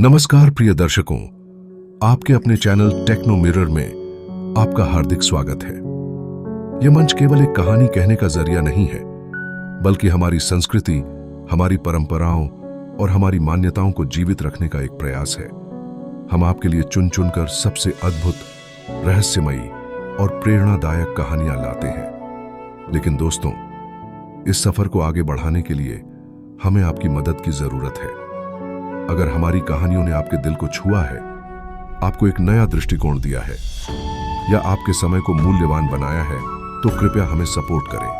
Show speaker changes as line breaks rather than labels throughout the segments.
नमस्कार प्रिय दर्शकों, आपके अपने चैनल टेक्नो मिरर में आपका हार्दिक स्वागत है। यह मंच केवल एक कहानी कहने का जरिया नहीं है, बल्कि हमारी संस्कृति, हमारी परंपराओं और हमारी मान्यताओं को जीवित रखने का एक प्रयास है। हम आपके लिए चुन चुनकर सबसे अद्भुत, रहस्यमयी और प्रेरणादायक कहानियां लाते हैं। लेकिन दोस्तों, इस सफर को आगे बढ़ाने के लिए हमें आपकी मदद की जरूरत है। अगर हमारी कहानियों ने आपके दिल को छुआ है, आपको एक नया दृष्टिकोण दिया है या आपके समय को मूल्यवान बनाया है, तो कृपया हमें सपोर्ट करें।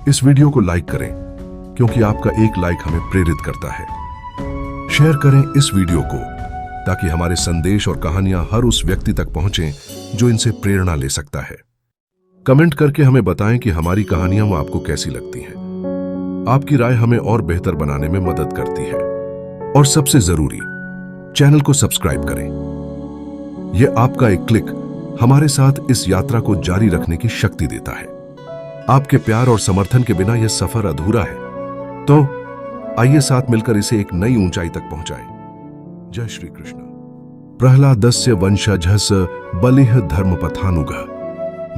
इस वीडियो को लाइक करें, क्योंकि आपका एक लाइक हमें प्रेरित करता है। शेयर करें इस वीडियो को, ताकि हमारे संदेश और कहानियां हर उस व्यक्ति तक पहुंचें जो इनसे प्रेरणा ले सकता है। कमेंट करके हमें बताएं कि हमारी कहानियां आपको कैसी लगती हैं। आपकी राय हमें और बेहतर बनाने में मदद करती है। और सबसे जरूरी, चैनल को सब्सक्राइब करें। यह आपका एक क्लिक हमारे साथ इस यात्रा को जारी रखने की शक्ति देता है। आपके प्यार और समर्थन के बिना यह सफर अधूरा है। तो आइए साथ मिलकर इसे एक नई ऊंचाई तक पहुंचाएं। जय श्री कृष्ण। प्रहलादस्य वंशजस् बलिः धर्मपथानुग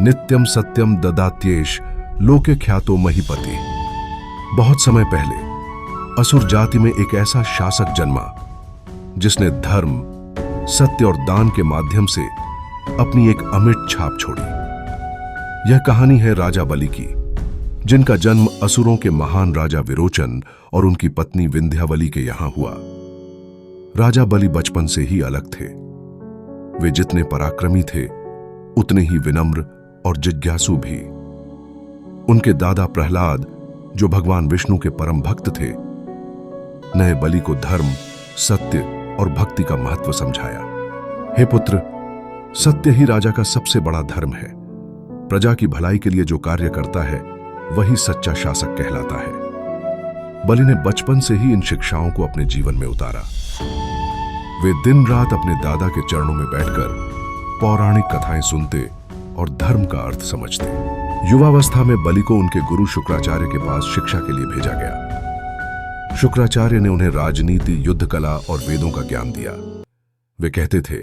नित्यम सत्यम ददात्येष लोके ख्यातो महीपति। बहुत समय पहले असुर जाति में एक ऐसा शासक जन्मा जिसने धर्म, सत्य और दान के माध्यम से अपनी एक अमिट छाप छोड़ी। यह कहानी है राजा बलि की, जिनका जन्म असुरों के महान राजा विरोचन और उनकी पत्नी विंध्यावली के यहां हुआ। राजा बलि बचपन से ही अलग थे। वे जितने पराक्रमी थे, उतने ही विनम्र और जिज्ञासु भी। उनके दादा प्रहलाद, जो भगवान विष्णु के परम भक्त थे, नए बलि को धर्म, सत्य और भक्ति का महत्व समझाया। हे पुत्र, सत्य ही राजा का सबसे बड़ा धर्म है। प्रजा की भलाई के लिए जो कार्य करता है, वही सच्चा शासक कहलाता है। बलि ने बचपन से ही इन शिक्षाओं को अपने जीवन में उतारा। वे दिन रात अपने दादा के चरणों में बैठकर पौराणिक कथाएं सुनते और धर्म का अर्थ समझते। युवावस्था में बलि को उनके गुरु शुक्राचार्य के पास शिक्षा के लिए भेजा गया। शुक्राचार्य ने उन्हें राजनीति, युद्ध कला और वेदों का ज्ञान दिया। वे कहते थे,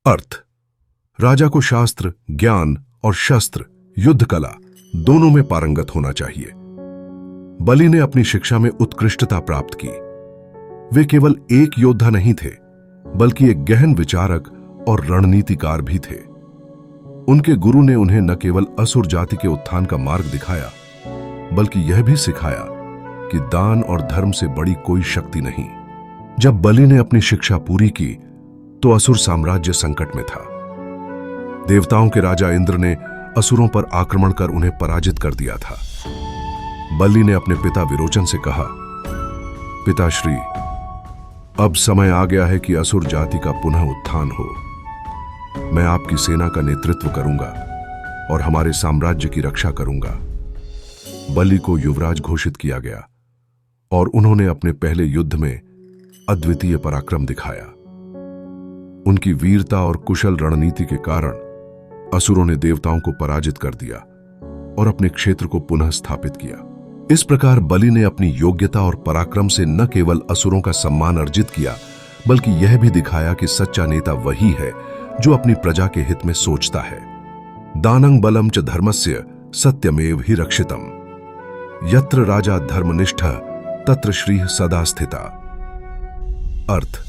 अर्थ, राजा को शास्त्र, ज्ञान और शस्त्र, युद्ध कला दोनों में पारंगत होना चाहिए। बलि ने अपनी शिक्षा में उत्कृष्टता प्राप्त की। वे केवल एक योद्धा नहीं थे, बल्कि एक गहन विचारक और रणनीतिकार भी थे। उनके गुरु ने उन्हें न केवल असुर जाति के उत्थान का मार्ग दिखाया, बल्कि यह भी सिखाया कि दान और धर्म से बड़ी कोई शक्ति नहीं। जब बलि ने अपनी शिक्षा पूरी की, तो असुर साम्राज्य संकट में था। देवताओं के राजा इंद्र ने असुरों पर आक्रमण कर उन्हें पराजित कर दिया था। बलि ने अपने पिता विरोचन से कहा, पिताश्री, अब समय आ गया है कि असुर जाति का पुनः उत्थान हो। मैं आपकी सेना का नेतृत्व करूंगा और हमारे साम्राज्य की रक्षा करूंगा। बलि को युवराज घोषित किया गया और उन्होंने अपने पहले युद्ध में अद्वितीय पराक्रम दिखाया। उनकी वीरता और कुशल रणनीति के कारण असुरों ने देवताओं को पराजित कर दिया और अपने क्षेत्र को पुनः स्थापित किया। इस प्रकार बलि ने अपनी योग्यता और पराक्रम से न केवल असुरों का सम्मान अर्जित किया, बल्कि यह भी दिखाया कि सच्चा नेता वही है जो अपनी प्रजा के हित में सोचता है। दानं बलं च धर्मस्य सत्यमेव हि रक्षितम्। यत्र राजा धर्मनिष्ठः तत्र श्रीः सदा स्थिता। अर्थ,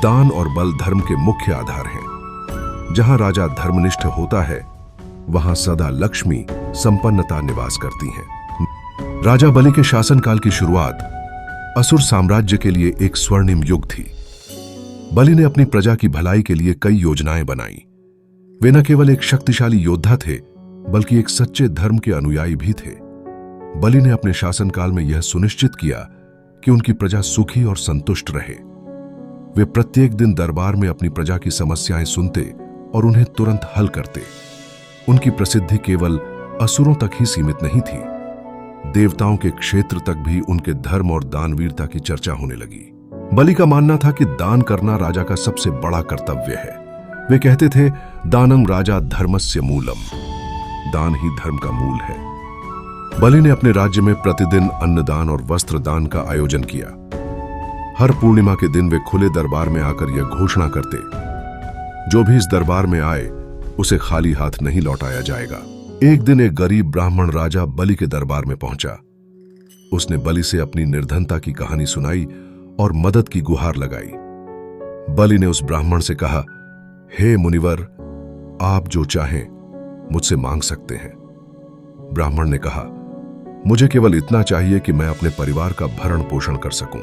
दान और बल धर्म के मुख्य आधार हैं। जहां राजा धर्मनिष्ठ होता है, वहां सदा लक्ष्मी, संपन्नता निवास करती है। राजा बलि के शासनकाल की शुरुआत असुर साम्राज्य के लिए एक स्वर्णिम युग थी। बलि ने अपनी प्रजा की भलाई के लिए कई योजनाएं बनाई। वे न केवल एक शक्तिशाली योद्धा थे, बल्कि एक सच्चे धर्म के अनुयायी भी थे। बलि ने अपने शासनकाल में यह सुनिश्चित किया कि उनकी प्रजा सुखी और संतुष्ट रहे। वे प्रत्येक दिन दरबार में अपनी प्रजा की समस्याएं सुनते और उन्हें तुरंत हल करते। उनकी प्रसिद्धि केवल असुरों तक ही सीमित नहीं थी। देवताओं के क्षेत्र तक भी उनके धर्म और दानवीरता की चर्चा होने लगी। बलि का मानना था कि दान करना राजा का सबसे बड़ा कर्तव्य है। वे कहते थे, दानं राजा धर्मस्य मूलम। दान ही धर्म का मूल है। बलि ने अपने राज्य में प्रतिदिन अन्नदान और वस्त्रदान का आयोजन किया। हर पूर्णिमा के दिन वे खुले दरबार में आकर यह घोषणा करते, जो भी इस दरबार में आए उसे खाली हाथ नहीं लौटाया जाएगा। एक दिन एक गरीब ब्राह्मण राजा बलि के दरबार में पहुंचा। उसने बलि से अपनी निर्धनता की कहानी सुनाई और मदद की गुहार लगाई। बलि ने उस ब्राह्मण से कहा, हे मुनिवर, आप जो चाहें मुझसे मांग सकते हैं। ब्राह्मण ने कहा, मुझे केवल इतना चाहिए कि मैं अपने परिवार का भरण पोषण कर सकूं।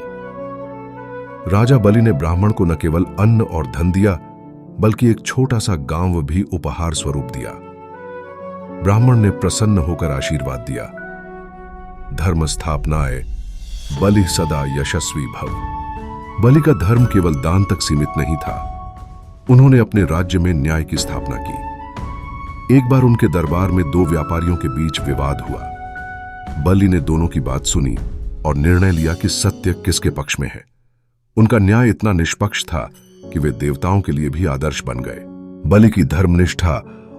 राजा बलि ने ब्राह्मण को न केवल अन्न और धन दिया, बल्कि एक छोटा सा गांव भी उपहार स्वरूप दिया। ब्राह्मण ने प्रसन्न होकर आशीर्वाद दिया, धर्म स्थापनाय बलि सदा यशस्वी भव। बलि का धर्म केवल दान तक सीमित नहीं था, उन्होंने अपने राज्य में न्याय की स्थापना की। एक बार उनके दरबार में दो व्यापारियों के बीच विवाद हुआ। बलि ने दोनों की बात सुनी और निर्णय लिया कि सत्य किसके पक्ष में है। उनका न्याय इतना निष्पक्ष था कि वे देवताओं के लिए भी आदर्श बन गए। बलि की धर्मनिष्ठा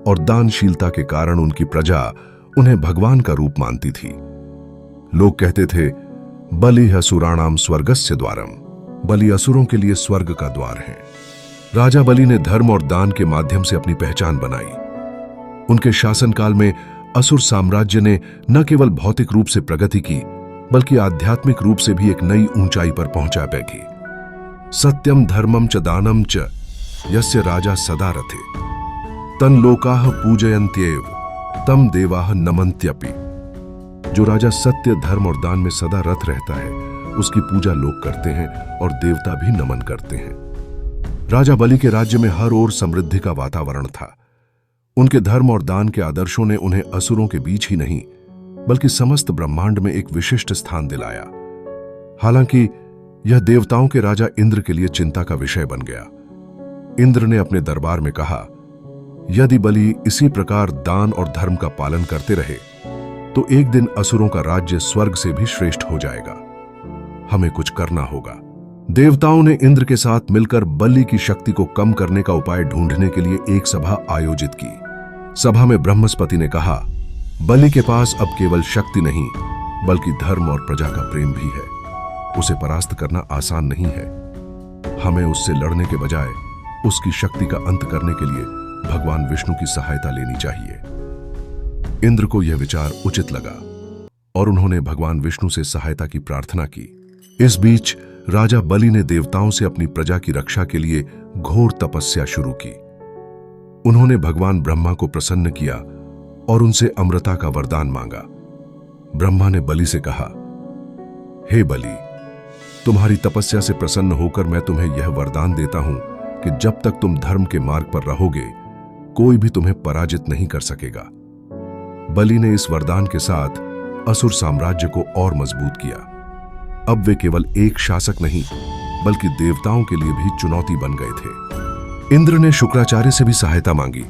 और दानशीलता के कारण उनकी प्रजा उन्हें भगवान का रूप मानती थी। लोग कहते थे, बलि असुराणाम स्वर्गस्य द्वारम। बलि असुरों के लिए स्वर्ग का द्वार है। राजा बलि ने धर्म और दान के माध्यम से अपनी पहचान बनाई। उनके शासनकाल में असुर साम्राज्य ने न केवल भौतिक रूप से प्रगति की, बल्कि आध्यात्मिक रूप से भी एक नई ऊंचाई पर पहुंचा बैठी। सत्यम धर्मम च दानम च यस्य राजा सदा रथे, तन लोकाः पूजयन्त्येव तम देवाः नमन्त्यपि। जो राजा सत्य, धर्म और दान में सदा रत रहता है, उसकी पूजा लोग करते हैं और देवता भी नमन करते हैं। राजा बलि के राज्य में हर ओर समृद्धि का वातावरण था। उनके धर्म और दान के आदर्शों ने उन्हें असुरों के बीच ही नहीं, बल्कि समस्त ब्रह्मांड में एक विशिष्ट स्थान दिलाया। हालांकि यह देवताओं के राजा इंद्र के लिए चिंता का विषय बन गया। इंद्र ने अपने दरबार में कहा, यदि बलि इसी प्रकार दान और धर्म का पालन करते रहे तो एक दिन असुरों का राज्य स्वर्ग से भी श्रेष्ठ हो जाएगा। हमें कुछ करना होगा। देवताओं ने इंद्र के साथ मिलकर बलि की शक्ति को कम करने का उपाय ढूंढने के लिए एक सभा आयोजित की। सभा में ब्रह्मस्पति ने कहा, बलि के पास अब केवल शक्ति नहीं, बल्कि धर्म और प्रजा का प्रेम भी है। उसे परास्त करना आसान नहीं है। हमें उससे लड़ने के बजाय उसकी शक्ति का अंत करने के लिए भगवान विष्णु की सहायता लेनी चाहिए। इंद्र को यह विचार उचित लगा और उन्होंने भगवान विष्णु से सहायता की प्रार्थना की। इस बीच राजा बलि ने देवताओं से अपनी प्रजा की रक्षा के लिए घोर तपस्या शुरू की। उन्होंने भगवान ब्रह्मा को प्रसन्न किया और उनसे अमृता का वरदान मांगा। ब्रह्मा ने बलि से कहा, हे बलि, तुम्हारी तपस्या से प्रसन्न होकर मैं तुम्हें यह वरदान देता हूं कि जब तक तुम धर्म के मार्ग पर रहोगे, कोई भी तुम्हें पराजित नहीं कर सकेगा। बलि ने इस वरदान के साथ असुर साम्राज्य को और मजबूत किया। अब वे केवल एक शासक नहीं, बल्कि देवताओं के लिए भी चुनौती बन गए थे। इंद्र ने शुक्राचार्य से भी सहायता मांगी,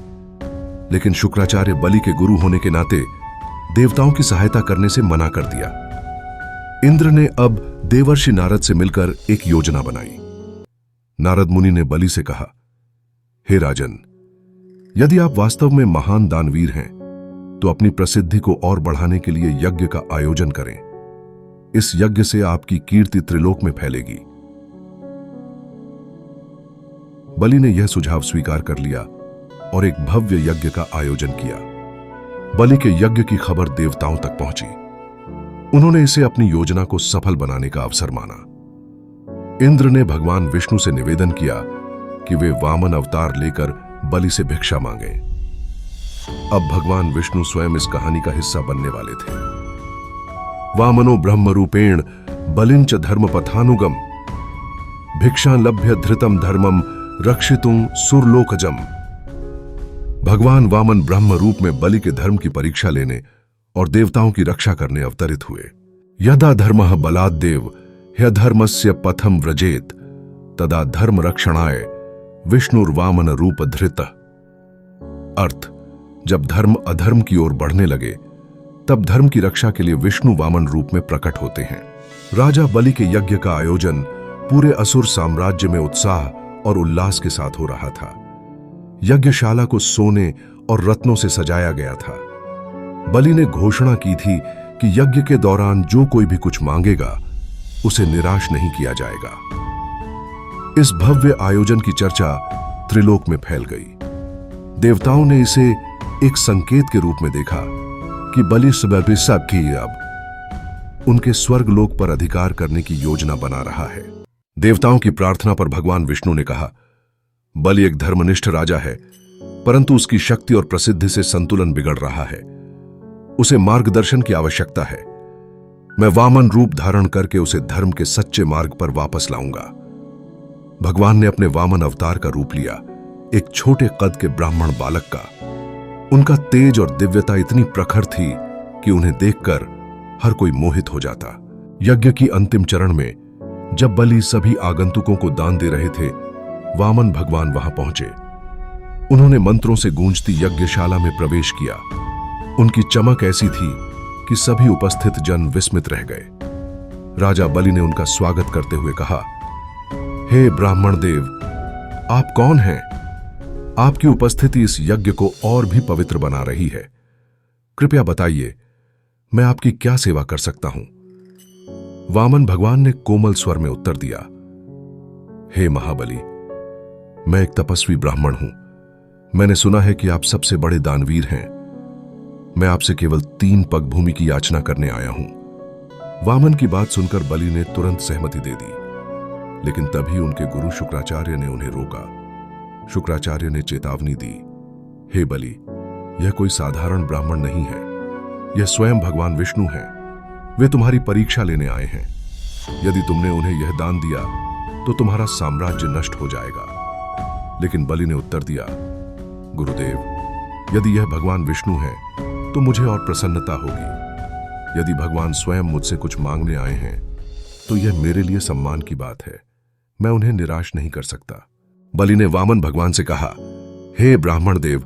लेकिन शुक्राचार्य बलि के गुरु होने के नाते देवताओं की सहायता करने से मना कर दिया। इंद्र ने अब देवर्षि नारद से मिलकर एक योजना बनाई। नारद मुनि ने बलि से कहा, हे राजन, यदि आप वास्तव में महान दानवीर हैं, तो अपनी प्रसिद्धि को और बढ़ाने के लिए यज्ञ का आयोजन करें। इस यज्ञ से आपकी कीर्ति त्रिलोक में फैलेगी। बलि ने यह सुझाव स्वीकार कर लिया और एक भव्य यज्ञ का आयोजन किया। बलि के यज्ञ की खबर देवताओं तक पहुंची। उन्होंने इसे अपनी योजना को सफल बनाने का अवसर माना। इंद्र ने भगवान विष्णु से निवेदन किया कि वे वामन अवतार लेकर बलि से भिक्षा मांगे। अब भगवान विष्णु स्वयं इस कहानी का हिस्सा बनने वाले थे। वामनो ब्रह्म रूपेण बलिंच धर्मपथानुगम भिक्षा लभ्य धृतम धर्मम रक्षितुं सुरलोकजम। भगवान वामन ब्रह्म रूप में बलि के धर्म की परीक्षा लेने और देवताओं की रक्षा करने अवतरित हुए। यदा धर्मः बलाद्देव ह्यधर्मस्य पथम व्रजेत तदा धर्म रक्षणाय विष्णुर्वामन रूप धृतः। अर्थ, जब धर्म अधर्म की ओर बढ़ने लगे, तब धर्म की रक्षा के लिए विष्णु वामन रूप में प्रकट होते हैं। राजा बलि के यज्ञ का आयोजन पूरे असुर साम्राज्य में उत्साह और उल्लास के साथ हो रहा था। यज्ञशाला को सोने और रत्नों से सजाया गया था। बलि ने घोषणा की थी कि यज्ञ के दौरान जो कोई भी कुछ मांगेगा, उसे निराश नहीं किया जाएगा। इस भव्य आयोजन की चर्चा त्रिलोक में फैल गई। देवताओं ने इसे एक संकेत के रूप में देखा कि बलि सब की अब उनके स्वर्गलोक पर अधिकार करने की योजना बना रहा है। देवताओं की प्रार्थना पर भगवान विष्णु ने कहा, बलि एक धर्मनिष्ठ राजा है, परंतु उसकी शक्ति और प्रसिद्धि से संतुलन बिगड़ रहा है। उसे मार्गदर्शन की आवश्यकता है। मैं वामन रूप धारण करके उसे धर्म के सच्चे मार्ग पर वापस लाऊंगा। भगवान ने अपने वामन अवतार का रूप लिया, एक छोटे कद के ब्राह्मण बालक का। उनका तेज और दिव्यता इतनी प्रखर थी कि उन्हें देखकर हर कोई मोहित हो जाता। यज्ञ की अंतिम चरण में जब बलि सभी आगंतुकों को दान दे रहे थे, वामन भगवान वहां पहुंचे। उन्होंने मंत्रों से गूंजती यज्ञशाला में प्रवेश किया। उनकी चमक ऐसी थी कि सभी उपस्थित जन विस्मित रह गए। राजा बलि ने उनका स्वागत करते हुए कहा, हे ब्राह्मण देव, आप कौन हैं? आपकी उपस्थिति इस यज्ञ को और भी पवित्र बना रही है। कृपया बताइए, मैं आपकी क्या सेवा कर सकता हूं? वामन भगवान ने कोमल स्वर में उत्तर दिया, हे महाबली, मैं एक तपस्वी ब्राह्मण हूं। मैंने सुना है कि आप सबसे बड़े दानवीर हैं। मैं आपसे केवल 3 पग भूमि की याचना करने आया हूं। वामन की बात सुनकर बलि ने तुरंत सहमति दे दी, लेकिन तभी उनके गुरु शुक्राचार्य ने उन्हें रोका। शुक्राचार्य ने चेतावनी दी, हे बलि, यह कोई साधारण ब्राह्मण नहीं है, यह स्वयं भगवान विष्णु हैं। वे तुम्हारी परीक्षा लेने आए हैं। यदि तुमने उन्हें यह दान दिया तो तुम्हारा साम्राज्य नष्ट हो जाएगा। लेकिन बलि ने उत्तर दिया, गुरुदेव, यदि यह भगवान विष्णु है तो मुझे और प्रसन्नता होगी। यदि भगवान स्वयं मुझसे कुछ मांगने आए हैं तो यह मेरे लिए सम्मान की बात है। मैं उन्हें निराश नहीं कर सकता। बलि ने वामन भगवान से कहा, हे ब्राह्मण देव,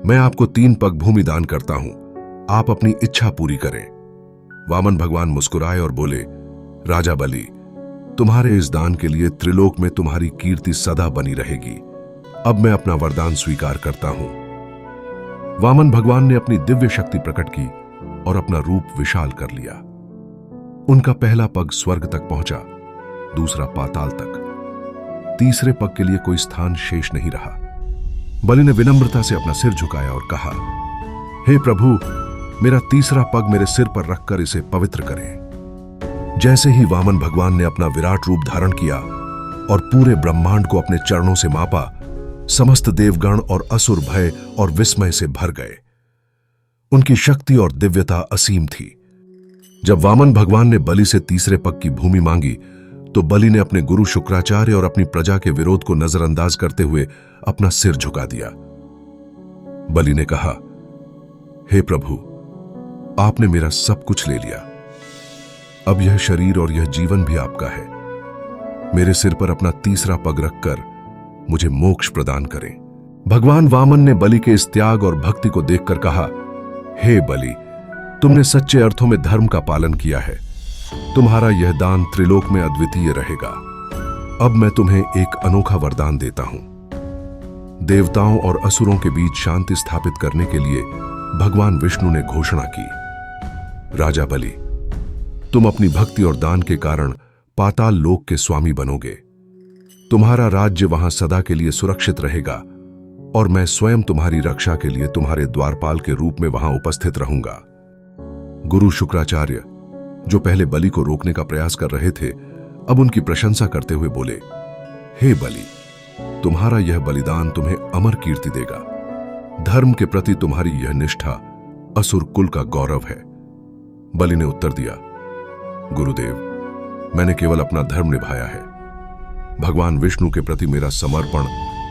मैं आपको 3 पग भूमि दान करता हूं। आप अपनी इच्छा पूरी करें। वामन भगवान मुस्कुराए और बोले, राजा बलि, तुम्हारे इस दान के लिए त्रिलोक में तुम्हारी कीर्ति सदा बनी रहेगी। अब मैं अपना वरदान स्वीकार करता हूं। वामन भगवान ने अपनी दिव्य शक्ति प्रकट की और अपना रूप विशाल कर लिया। उनका पहला पग स्वर्ग तक पहुंचा, दूसरा पाताल तक, तीसरे पग के लिए कोई स्थान शेष नहीं रहा। बलि ने विनम्रता से अपना सिर झुकाया और कहा, हे प्रभु, मेरा तीसरा पग मेरे सिर पर रखकर इसे पवित्र करें। जैसे ही वामन भगवान ने अपना विराट रूप धारण किया और पूरे ब्रह्मांड को अपने चरणों से मापा, समस्त देवगण और असुर भय और विस्मय से भर गए। उनकी शक्ति और दिव्यता असीम थी। जब वामन भगवान ने बलि से तीसरे पग की भूमि मांगी तो बलि ने अपने गुरु शुक्राचार्य और अपनी प्रजा के विरोध को नजरअंदाज करते हुए अपना सिर झुका दिया। बलि ने कहा, हे प्रभु, आपने मेरा सब कुछ ले लिया। अब यह शरीर और यह जीवन भी आपका है। मेरे सिर पर अपना तीसरा पग रखकर मुझे मोक्ष प्रदान करें। भगवान वामन ने बलि के इस त्याग और भक्ति को देखकर कहा, हे बलि, तुमने सच्चे अर्थों में धर्म का पालन किया है। तुम्हारा यह दान त्रिलोक में अद्वितीय रहेगा। अब मैं तुम्हें एक अनोखा वरदान देता हूं। देवताओं और असुरों के बीच शांति स्थापित करने के लिए भगवान विष्णु ने घोषणा की, राजा बलि, तुम अपनी भक्ति और दान के कारण पाताल लोक के स्वामी बनोगे। तुम्हारा राज्य वहां सदा के लिए सुरक्षित रहेगा और मैं स्वयं तुम्हारी रक्षा के लिए तुम्हारे द्वारपाल के रूप में वहां उपस्थित रहूंगा। गुरु शुक्राचार्य, जो पहले बलि को रोकने का प्रयास कर रहे थे, अब उनकी प्रशंसा करते हुए बोले, हे बलि, तुम्हारा यह बलिदान तुम्हें अमर कीर्ति देगा। धर्म के प्रति तुम्हारी यह निष्ठा असुर कुल का गौरव है। बलि ने उत्तर दिया, गुरुदेव, मैंने केवल अपना धर्म निभाया है। भगवान विष्णु के प्रति मेरा समर्पण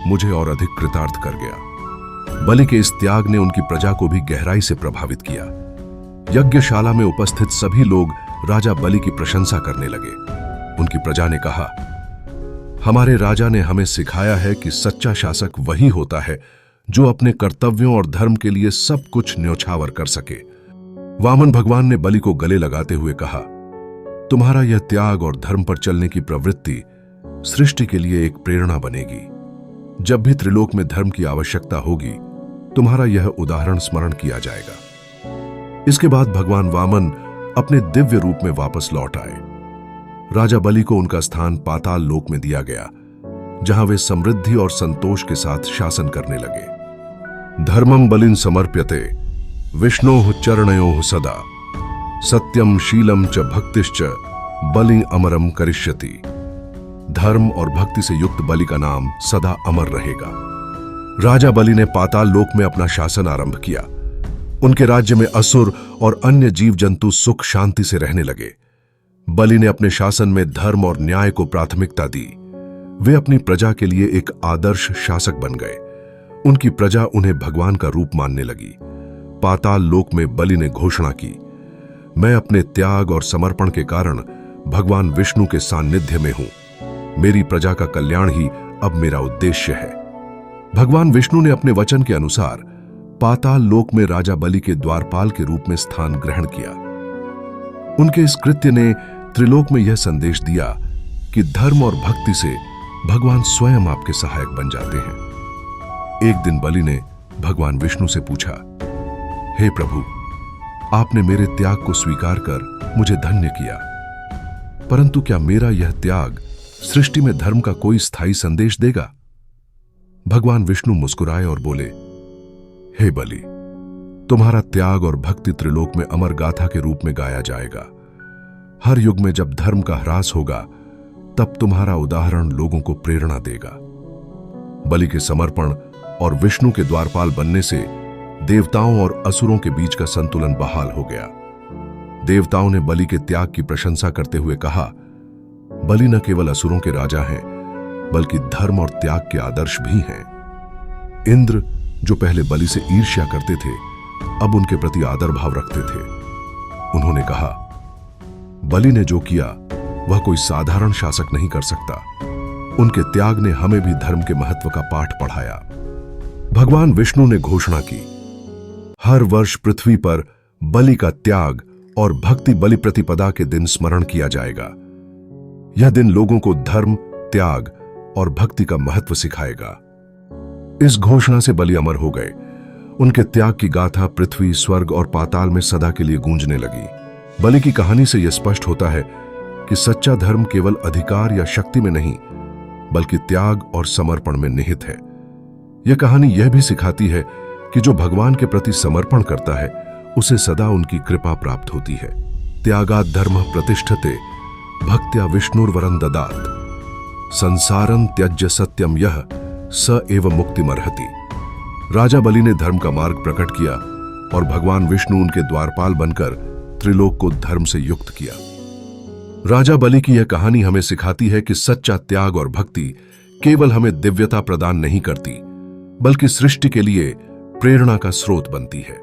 मुझे और अधिक कृतार्थ कर गया। बलि के इस त्याग ने उनकी प्रजा को भी गहराई से प्रभावित किया। यज्ञशाला में उपस्थित सभी लोग राजा बलि की प्रशंसा करने लगे। उनकी प्रजा ने कहा, हमारे राजा ने हमें सिखाया है कि सच्चा शासक वही होता है जो अपने कर्तव्यों और धर्म के लिए सब कुछ न्योछावर कर सके। वामन भगवान ने बलि को गले लगाते हुए कहा, तुम्हारा यह त्याग और धर्म पर चलने की प्रवृत्ति सृष्टि के लिए एक प्रेरणा बनेगी। जब भी त्रिलोक में धर्म की आवश्यकता होगी, तुम्हारा यह उदाहरण स्मरण किया जाएगा। इसके बाद भगवान वामन अपने दिव्य रूप में वापस लौट आए। राजा बलि को उनका स्थान पाताल लोक में दिया गया, जहां वे समृद्धि और संतोष के साथ शासन करने लगे। धर्मम बलिन समर्प्यते विष्णोः चरणयोः सदा, सत्यम शीलम च भक्तिश्च बलि अमरम करिष्यति। धर्म और भक्ति से युक्त बलि का नाम सदा अमर रहेगा। राजा बलि ने पाताल लोक में अपना शासन आरंभ किया। उनके राज्य में असुर और अन्य जीव जंतु सुख शांति से रहने लगे। बलि ने अपने शासन में धर्म और न्याय को प्राथमिकता दी। वे अपनी प्रजा के लिए एक आदर्श शासक बन गए। उनकी प्रजा उन्हें भगवान का रूप मानने लगी। पाताल लोक में बलि ने घोषणा की, मैं अपने त्याग और समर्पण के कारण भगवान विष्णु के सान्निध्य में हूं। मेरी प्रजा का कल्याण ही अब मेरा उद्देश्य है। भगवान विष्णु ने अपने वचन के अनुसार पाताल लोक में राजा बलि के द्वारपाल के रूप में स्थान ग्रहण किया। उनके इस कृत्य ने त्रिलोक में यह संदेश दिया कि धर्म और भक्ति से भगवान स्वयं आपके सहायक बन जाते हैं। एक दिन बलि ने भगवान विष्णु से पूछा, हे प्रभु, आपने मेरे त्याग को स्वीकार कर मुझे धन्य किया, परंतु क्या मेरा यह त्याग सृष्टि में धर्म का कोई स्थायी संदेश देगा? भगवान विष्णु मुस्कुराए और बोले, हे बलि, तुम्हारा त्याग और भक्ति त्रिलोक में अमर गाथा के रूप में गाया जाएगा। हर युग में जब धर्म का ह्रास होगा, तब तुम्हारा उदाहरण लोगों को प्रेरणा देगा। बलि के समर्पण और विष्णु के द्वारपाल बनने से देवताओं और असुरों के बीच का संतुलन बहाल हो गया। देवताओं ने बलि के त्याग की प्रशंसा करते हुए कहा, बलि न केवल असुरों के राजा हैं, बल्कि धर्म और त्याग के आदर्श भी हैं। इंद्र, जो पहले बलि से ईर्ष्या करते थे, अब उनके प्रति आदर भाव रखते थे। उन्होंने कहा, बलि ने जो किया वह कोई साधारण शासक नहीं कर सकता। उनके त्याग ने हमें भी धर्म के महत्व का पाठ पढ़ाया। भगवान विष्णु ने घोषणा की, हर वर्ष पृथ्वी पर बलि का त्याग और भक्ति बलि प्रतिपदा के दिन स्मरण किया जाएगा। यह दिन लोगों को धर्म, त्याग और भक्ति का महत्व सिखाएगा। इस घोषणा से बलि अमर हो गए। उनके त्याग की गाथा पृथ्वी, स्वर्ग और पाताल में सदा के लिए गूंजने लगी। बलि की कहानी से यह स्पष्ट होता है कि सच्चा धर्म केवल अधिकार या शक्ति में नहीं, बल्कि त्याग और समर्पण में निहित है। यह कहानी यह भी सिखाती है कि जो भगवान के प्रति समर्पण करता है, उसे सदा उनकी कृपा प्राप्त होती है। त्यागात् धर्मः प्रतिष्ठते भक्त्या विष्णुर्वरं ददात्, संसारं त्यज्य सत्यम यह स एव मुक्तिमर्हति। राजा बलि ने धर्म का मार्ग प्रकट किया और भगवान विष्णु उनके द्वारपाल बनकर त्रिलोक को धर्म से युक्त किया। राजा बलि की यह कहानी हमें सिखाती है कि सच्चा त्याग और भक्ति केवल हमें दिव्यता प्रदान नहीं करती, बल्कि सृष्टि के लिए प्रेरणा का स्रोत बनती है।